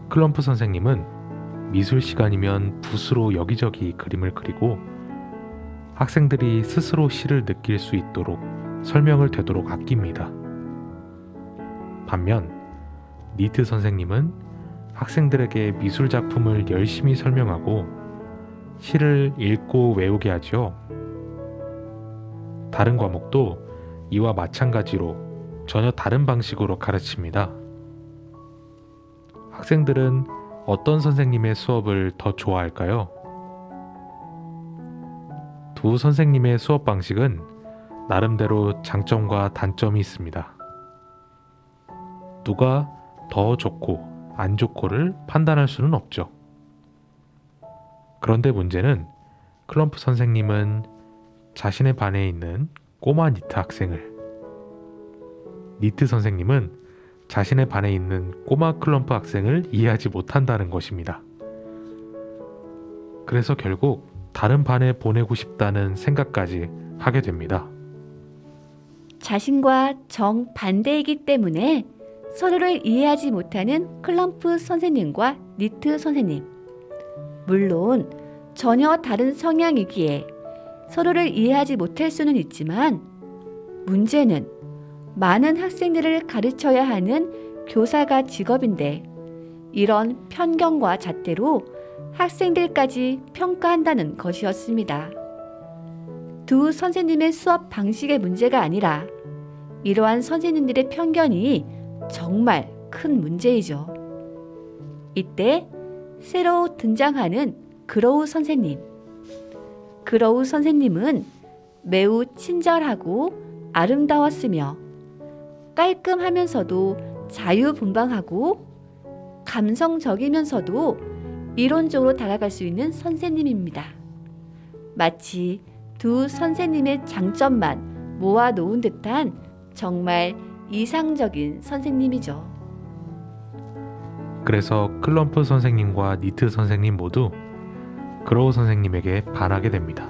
클럼프 선생님은 미술 시간이면 붓으로 여기저기 그림을 그리고 학생들이 스스로 시를 느낄 수 있도록 설명을 되도록 아낍니다. 반면 니트 선생님은 학생들에게 미술 작품을 열심히 설명하고 시를 읽고 외우게 하죠. 다른 과목도 이와 마찬가지로 전혀 다른 방식으로 가르칩니다. 학생들은 어떤 선생님의 수업을 더 좋아할까요? 두 선생님의 수업 방식은 나름대로 장점과 단점이 있습니다. 누가 더 좋고 안 좋고를 판단할 수는 없죠. 그런데 문제는 클럼프 선생님은 자신의 반에 있는 꼬마 니트 학생을, 니트 선생님은 자신의 반에 있는 꼬마 클럼프 학생을 이해하지 못한다는 것입니다. 그래서 결국 다른 반에 보내고 싶다는 생각까지 하게 됩니다. 자신과 정반대이기 때문에 서로를 이해하지 못하는 클럼프 선생님과 니트 선생님. 물론 전혀 다른 성향이기에 서로를 이해하지 못할 수는 있지만 문제는 많은 학생들을 가르쳐야 하는 교사가 직업인데 이런 편견과 잣대로 학생들까지 평가한다는 것이었습니다. 두 선생님의 수업 방식의 문제가 아니라 이러한 선생님들의 편견이 정말 큰 문제이죠. 이때 새로 등장하는 그로우 선생님. 그로우 선생님은 매우 친절하고 아름다웠으며 깔끔하면서도 자유분방하고 감성적이면서도 이론적으로 다가갈 수 있는 선생님입니다. 마치 두 선생님의 장점만 모아놓은 듯한 정말 이상적인 선생님이죠. 그래서 클럼프 선생님과 니트 선생님 모두 그로우 선생님에게 반하게 됩니다.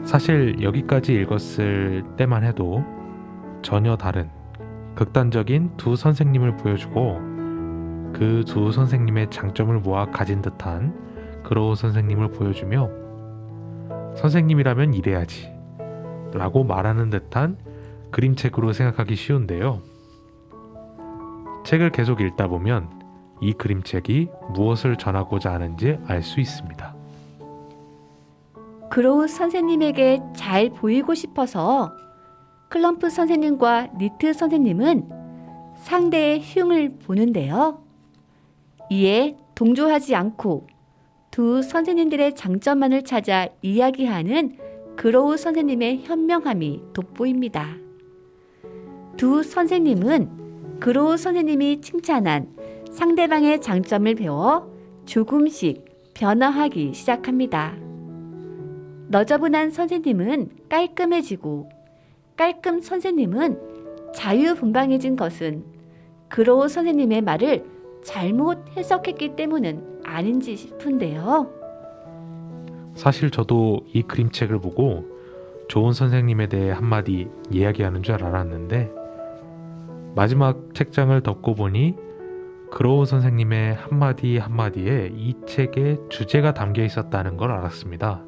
사실 여기까지 읽었을 때만 해도 전혀 다른 극단적인 두 선생님을 보여주고 그 두 선생님의 장점을 모아 가진 듯한 그로우 선생님을 보여주며 선생님이라면 이래야지 라고 말하는 듯한 그림책으로 생각하기 쉬운데요. 책을 계속 읽다 보면 이 그림책이 무엇을 전하고자 하는지 알 수 있습니다. 그로우 선생님에게 잘 보이고 싶어서 클럼프 선생님과 니트 선생님은 상대의 흉을 보는데요. 이에 동조하지 않고 두 선생님들의 장점만을 찾아 이야기하는 그로우 선생님의 현명함이 돋보입니다. 두 선생님은 그로우 선생님이 칭찬한 상대방의 장점을 배워 조금씩 변화하기 시작합니다. 너저분한 선생님은 깔끔해지고 깔끔 선생님은 자유분방해진 것은 그로우 선생님의 말을 잘못 해석했기 때문은 아닌지 싶은데요. 사실 저도 이 그림책을 보고 좋은 선생님에 대해 한마디 이야기하는 줄 알았는데 마지막 책장을 덮고 보니 그로우 선생님의 한마디 한마디에 이 책의 주제가 담겨 있었다는 걸 알았습니다.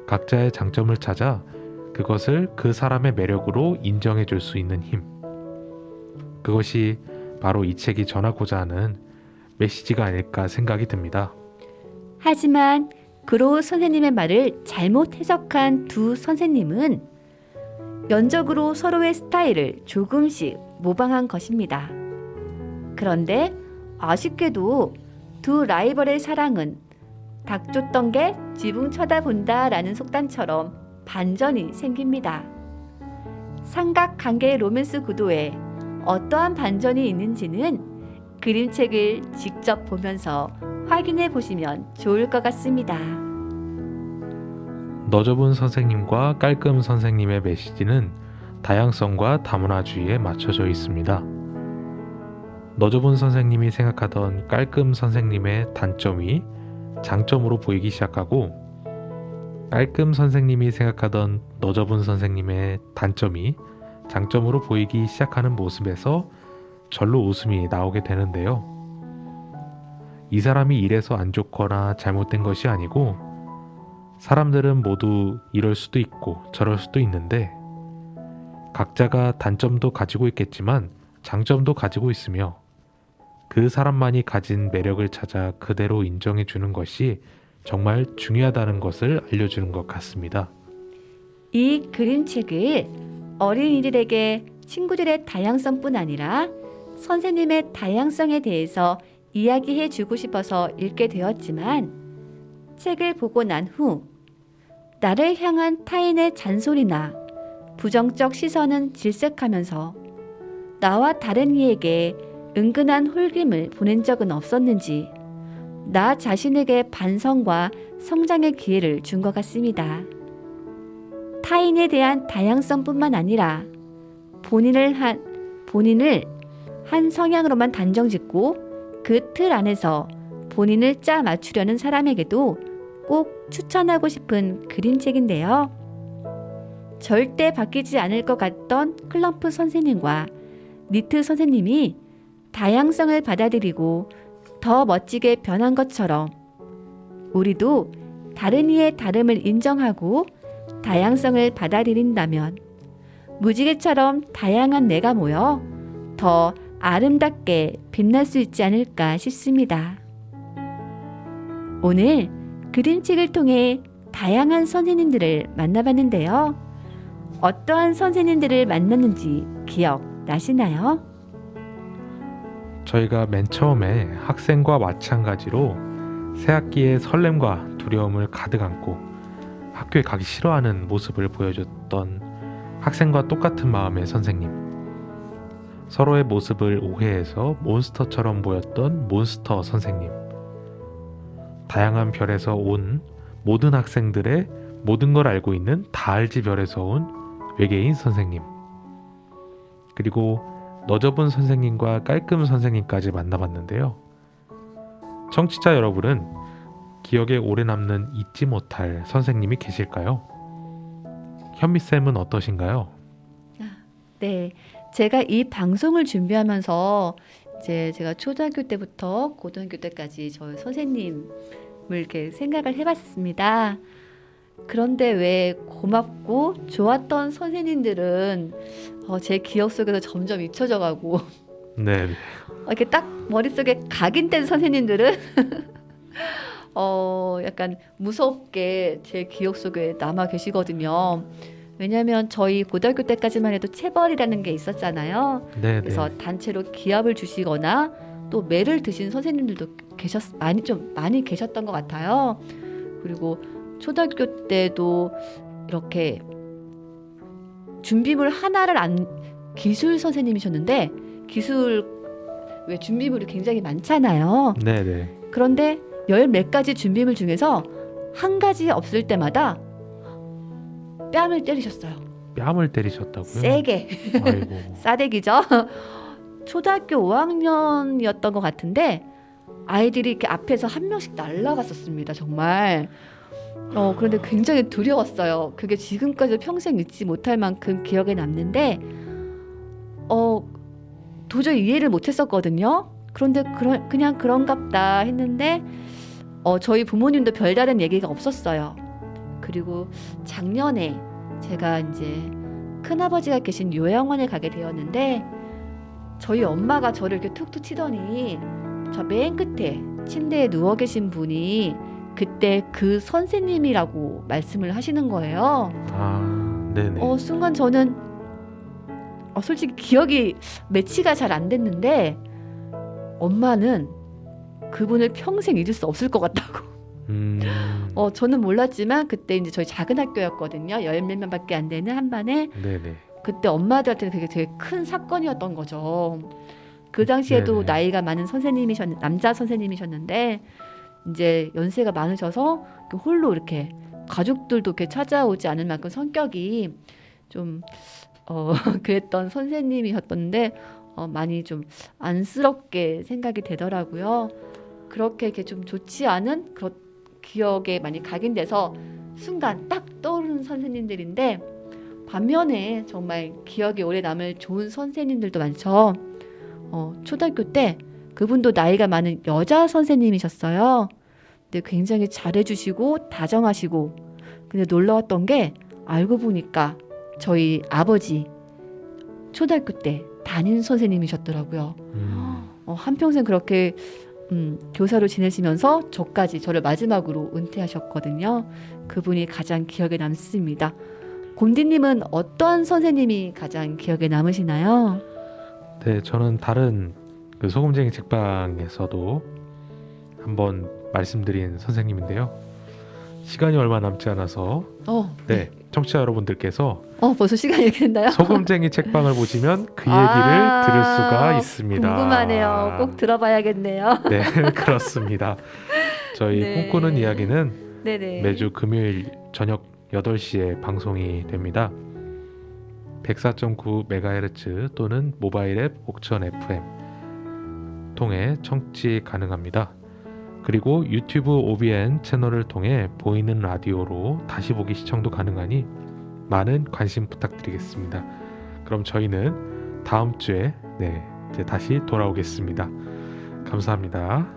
각자의 장점을 찾아 그것을 그 사람의 매력으로 인정해 줄 수 있는 힘. 그것이 바로 이 책이 전하고자 하는 메시지가 아닐까 생각이 듭니다. 하지만 그로우 선생님의 말을 잘못 해석한 두 선생님은 연적으로 서로의 스타일을 조금씩 모방한 것입니다. 그런데 아쉽게도 두 라이벌의 사랑은 닭 쫓던 게 지붕 쳐다본다 라는 속담처럼 반전이 생깁니다. 삼각관계의 로맨스 구도에 어떠한 반전이 있는지는 그림책을 직접 보면서 확인해 보시면 좋을 것 같습니다. 너저분 선생님과 깔끔 선생님의 메시지는 다양성과 다문화주의에 맞춰져 있습니다. 너저분 선생님이 생각하던 깔끔 선생님의 단점이 장점으로 보이기 시작하고, 깔끔 선생님이 생각하던 너저분 선생님의 단점이 장점으로 보이기 시작하는 모습에서 절로 웃음이 나오게 되는데요. 이 사람이 이래서 안 좋거나 잘못된 것이 아니고, 사람들은 모두 이럴 수도 있고 저럴 수도 있는데, 각자가 단점도 가지고 있겠지만 장점도 가지고 있으며, 그 사람만이 가진 매력을 찾아 그대로 인정해 주는 것이 정말 중요하다는 것을 알려주는 것 같습니다. 이 그림책을 어린이들에게 친구들의 다양성뿐 아니라 선생님의 다양성에 대해서 이야기해 주고 싶어서 읽게 되었지만, 책을 보고 난 후 나를 향한 타인의 잔소리나 부정적 시선은 질색하면서 나와 다른 이에게 은근한 홀김을 보낸 적은 없었는지 나 자신에게 반성과 성장의 기회를 준 것 같습니다. 타인에 대한 다양성뿐만 아니라 본인을 한 성향으로만 단정짓고 그 틀 안에서 본인을 짜 맞추려는 사람에게도 꼭 추천하고 싶은 그림책인데요. 절대 바뀌지 않을 것 같던 클럼프 선생님과 니트 선생님이 다양성을 받아들이고 더 멋지게 변한 것처럼, 우리도 다른 이의 다름을 인정하고 다양성을 받아들인다면 무지개처럼 다양한 내가 모여 더 아름답게 빛날 수 있지 않을까 싶습니다. 오늘 그림책을 통해 다양한 선생님들을 만나봤는데요. 어떠한 선생님들을 만났는지 기억나시나요? 저희가 맨 처음에 학생과 마찬가지로 새학기에 설렘과 두려움을 가득 안고 학교에 가기 싫어하는 모습을 보여줬던 학생과 똑같은 마음의 선생님, 서로의 모습을 오해해서 몬스터처럼 보였던 몬스터 선생님, 다양한 별에서 온 모든 학생들의 모든 걸 알고 있는 다알지 별에서 온 외계인 선생님, 그리고 너저분 선생님과 깔끔 선생님까지 만나봤는데요. 청취자 여러분은 기억에 오래 남는 잊지 못할 선생님이 계실까요? 현미쌤은 어떠신가요? 네, 제가 이 방송을 준비하면서 이제 제가 초등학교 때부터 고등학교 때까지 저희 선생님을 이렇게 생각을 해봤습니다. 그런데 왜 고맙고 좋았던 선생님들은 제 기억 속에서 점점 잊혀져가고 네, 이렇게 딱 머릿속에 각인된 선생님들은 약간 무섭게 제 기억 속에 남아 계시거든요. 왜냐하면 저희 고등학교 때까지만 해도 체벌이라는 게 있었잖아요. 네, 그래서 단체로 기합을 주시거나 또 매를 드신 선생님들도 많이 계셨던 것 같아요. 그리고 초등학교 때도 이렇게 준비물 하나를 기술 선생님이셨는데, 기술 왜 준비물이 굉장히 많잖아요. 네. 그런데 열 몇 가지 준비물 중에서 한 가지 없을 때마다 뺨을 때리셨어요. 뺨을 때리셨다고요? 세게. 아이고. 싸대기죠. 초등학교 5학년이었던 것 같은데 아이들이 이렇게 앞에서 한 명씩 날아갔었습니다. 정말. 그런데 굉장히 두려웠어요. 그게 지금까지 평생 잊지 못할 만큼 기억에 남는데 도저히 이해를 못했었거든요. 그런데 그냥 그런갑다 했는데 저희 부모님도 별다른 얘기가 없었어요. 그리고 작년에 제가 이제 큰아버지가 계신 요양원에 가게 되었는데, 저희 엄마가 저를 이렇게 툭툭 치더니 저 맨 끝에 침대에 누워 계신 분이 그때 그 선생님이라고 말씀을 하시는 거예요. 아, 네네. 순간 저는 솔직히 기억이 매치가 잘 안 됐는데, 엄마는 그분을 평생 잊을 수 없을 것 같다고. 저는 몰랐지만 그때 이제 저희 작은 학교였거든요. 10몇 명밖에 안 되는 한 반에. 네네. 그때 엄마들한테는 그게 되게 큰 사건이었던 거죠. 그 당시에도 네네. 나이가 많은 남자 선생님이셨는데 이제 연세가 많으셔서 홀로 이렇게 가족들도 이렇게 찾아오지 않을 만큼 성격이 좀 그랬던 선생님이셨던데 많이 좀 안쓰럽게 생각이 되더라고요. 그렇게 이렇게 좀 좋지 않은 그런 기억에 많이 각인돼서 순간 딱 떠오르는 선생님들인데 반면에 정말 기억에 오래 남을 좋은 선생님들도 많죠. 초등학교 때 그분도 나이가 많은 여자 선생님이셨어요. 근데 굉장히 잘해주시고 다정하시고 근데 놀라웠던 게 알고 보니까 저희 아버지 초등학교 때 담임 선생님이셨더라고요. 한평생 그렇게 교사로 지내시면서 저를 마지막으로 은퇴하셨거든요. 그분이 가장 기억에 남습니다. 곰디님은 어떤 선생님이 가장 기억에 남으시나요? 네, 저는 다른 그 소금쟁이 책방에서도 한번 말씀드린 선생님인데요. 시간이 얼마 남지 않아서 네, 청취자 여러분들께서 벌써 시간이 이렇게 됐나요? 소금쟁이 책방을 보시면 그 얘기를 들을 수가 있습니다. 궁금하네요. 꼭 들어봐야겠네요. 네, 그렇습니다. 저희 네. 꿈꾸는 이야기는 네네. 매주 금요일 저녁 8시에 방송이 됩니다. 104.9MHz 또는 모바일 앱 옥천 FM 통해 청취 가능합니다. 그리고 유튜브 OBN 채널을 통해 보이는 라디오로 다시 보기 시청도 가능하니 많은 관심 부탁드리겠습니다. 그럼 저희는 다음 주에 이제 다시 돌아오겠습니다. 감사합니다.